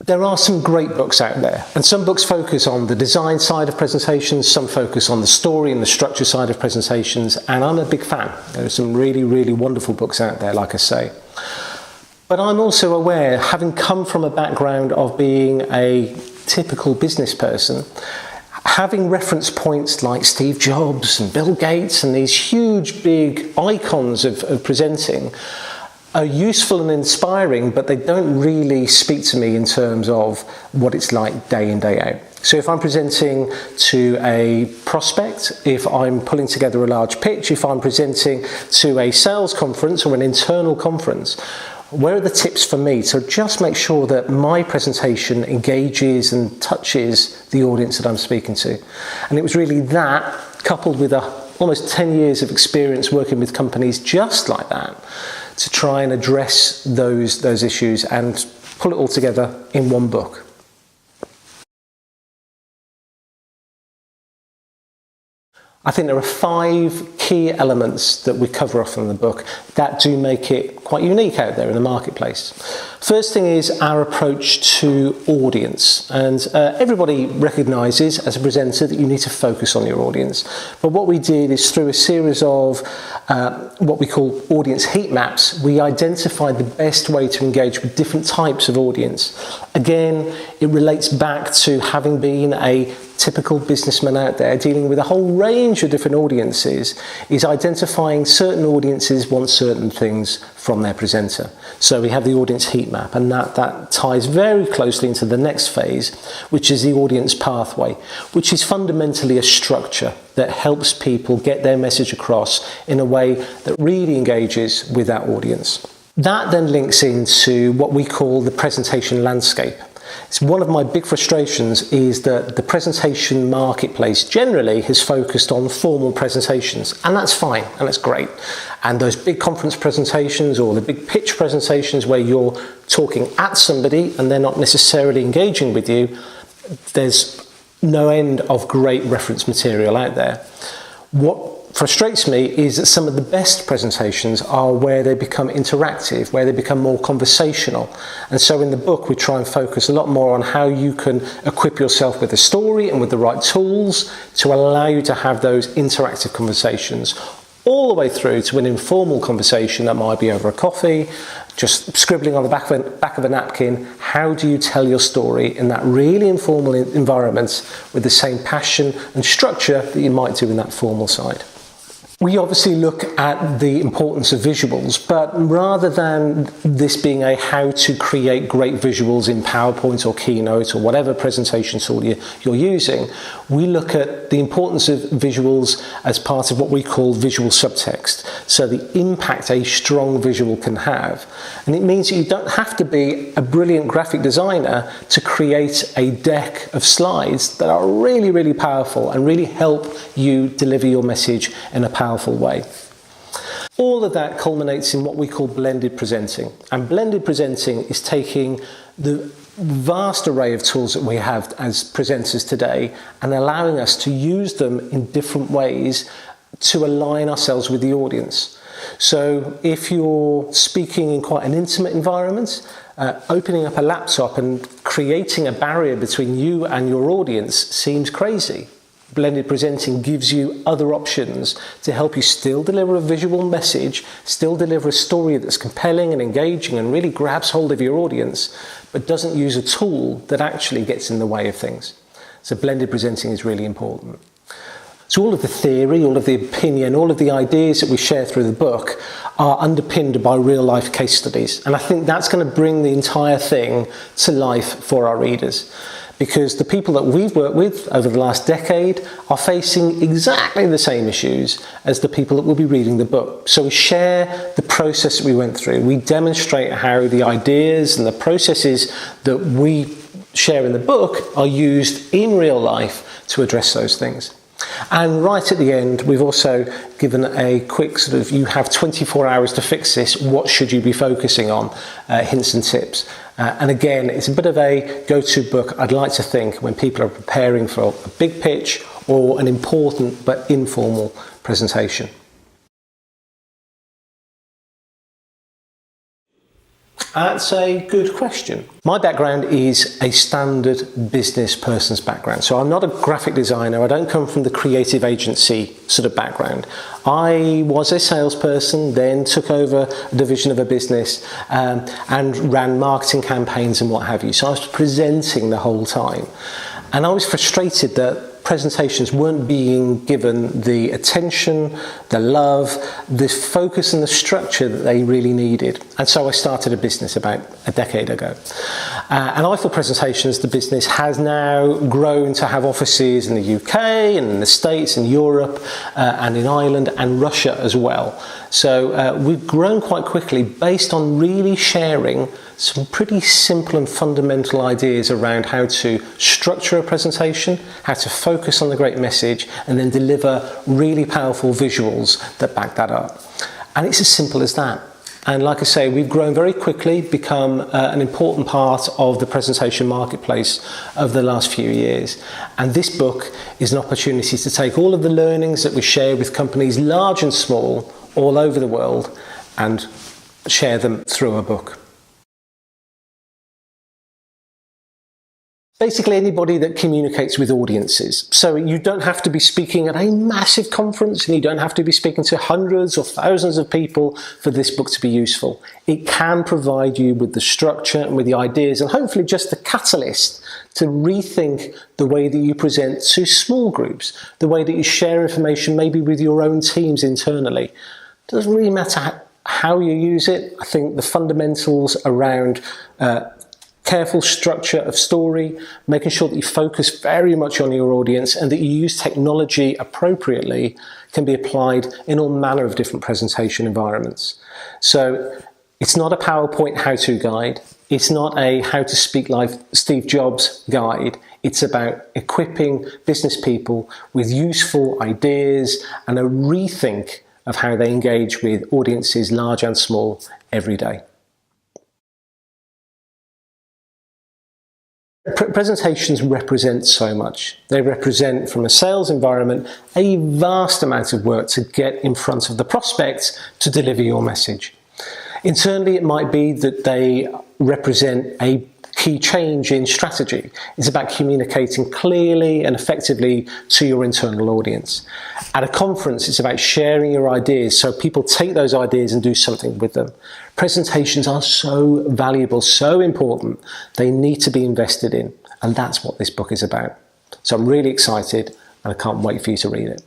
There are some great books out there, and some books focus on the design side of presentations, some focus on the story and the structure side of presentations, and I'm a big fan. There are some really, really wonderful books out there, like I say. But I'm also aware, having come from a background of being a typical business person, having reference points like Steve Jobs and Bill Gates and these huge, big icons of presenting are useful and inspiring, but they don't really speak to me in terms of what it's like day in, day out. So if I'm presenting to a prospect, if I'm pulling together a large pitch, if I'm presenting to a sales conference or an internal conference, where are the tips for me to just make sure that my presentation engages and touches the audience that I'm speaking to? And it was really that, coupled with almost 10 years of experience working with companies just like that, to try and address those issues and pull it all together in one book. I think there are 5 key elements that we cover off in the book that do make it quite unique out there in the marketplace. First thing is our approach to audience, and everybody recognises as a presenter that you need to focus on your audience. But what we did is, through a series of what we call audience heat maps, we identified the best way to engage with different types of audience. Again, it relates back to having been a typical businessman out there dealing with a whole range of different audiences, is identifying certain audiences want certain things from their presenter. So we have the audience heat map, and that ties very closely into the next phase, which is the audience pathway, which is fundamentally a structure that helps people get their message across in a way that really engages with that audience. That then links into what we call the presentation landscape. It's one of my big frustrations is that the presentation marketplace generally has focused on formal presentations, and that's fine and that's great. And those big conference presentations or the big pitch presentations where you're talking at somebody and they're not necessarily engaging with you, there's no end of great reference material out there. What frustrates me is that some of the best presentations are where they become interactive, where they become more conversational. And so in the book we try and focus a lot more on how you can equip yourself with a story and with the right tools to allow you to have those interactive conversations, all the way through to an informal conversation that might be over a coffee, just scribbling on the back of a napkin. How do you tell your story in that really informal environment with the same passion and structure that you might do in that formal side? We obviously look at the importance of visuals, but rather than this being a how to create great visuals in PowerPoint or Keynote or whatever presentation tool you're using, we look at the importance of visuals as part of what we call visual subtext. So the impact a strong visual can have. And it means that you don't have to be a brilliant graphic designer to create a deck of slides that are really, really powerful and really help you deliver your message in a powerful way. All of that culminates in what we call blended presenting. And blended presenting is taking the vast array of tools that we have as presenters today and allowing us to use them in different ways to align ourselves with the audience. So if you're speaking in quite an intimate environment, opening up a laptop and creating a barrier between you and your audience seems crazy. Blended presenting gives you other options to help you still deliver a visual message, still deliver a story that's compelling and engaging and really grabs hold of your audience, but doesn't use a tool that actually gets in the way of things. So blended presenting is really important. So all of the theory, all of the opinion, all of the ideas that we share through the book are underpinned by real life case studies. And I think that's going to bring the entire thing to life for our readers. Because the people that we've worked with over the last decade are facing exactly the same issues as the people that will be reading the book. So we share the process that we went through. We demonstrate how the ideas and the processes that we share in the book are used in real life to address those things. And right at the end, we've also given a quick sort of, you have 24 hours to fix this, what should you be focusing on, hints and tips. And again, it's a bit of a go-to book, I'd like to think, when people are preparing for a big pitch or an important but informal presentation. That's a good question. My background is a standard business person's background. So I'm not a graphic designer. I don't come from the creative agency sort of background. I was a salesperson, then took over a division of a business and ran marketing campaigns and what have you. So I was presenting the whole time. And I was frustrated that presentations weren't being given the attention, the love, the focus and the structure that they really needed. And so I started a business about a decade ago. And I thought presentations, the business has now grown to have offices in the UK and in the States and Europe and in Ireland and Russia as well. So we've grown quite quickly based on really sharing some pretty simple and fundamental ideas around how to structure a presentation, how to focus on the great message, and then deliver really powerful visuals that back that up. And it's as simple as that. And like I say, we've grown very quickly, become an important part of the presentation marketplace over the last few years. And this book is an opportunity to take all of the learnings that we share with companies large and small all over the world and share them through a book. Basically anybody that communicates with audiences. So you don't have to be speaking at a massive conference and you don't have to be speaking to hundreds or thousands of people for this book to be useful. It can provide you with the structure and with the ideas and hopefully just the catalyst to rethink the way that you present to small groups, the way that you share information maybe with your own teams internally. It doesn't really matter how you use it. I think the fundamentals around careful structure of story, making sure that you focus very much on your audience and that you use technology appropriately can be applied in all manner of different presentation environments. So it's not a PowerPoint how-to guide. It's not a how to speak like Steve Jobs guide. It's about equipping business people with useful ideas and a rethink of how they engage with audiences large and small every day. Presentations represent so much. They represent, from a sales environment, a vast amount of work to get in front of the prospects to deliver your message. Internally, it might be that they represent a key change in strategy. It's about communicating clearly and effectively to your internal audience. At a conference, it's about sharing your ideas so people take those ideas and do something with them. Presentations are so valuable, so important, they need to be invested in. And that's what this book is about. So I'm really excited and I can't wait for you to read it.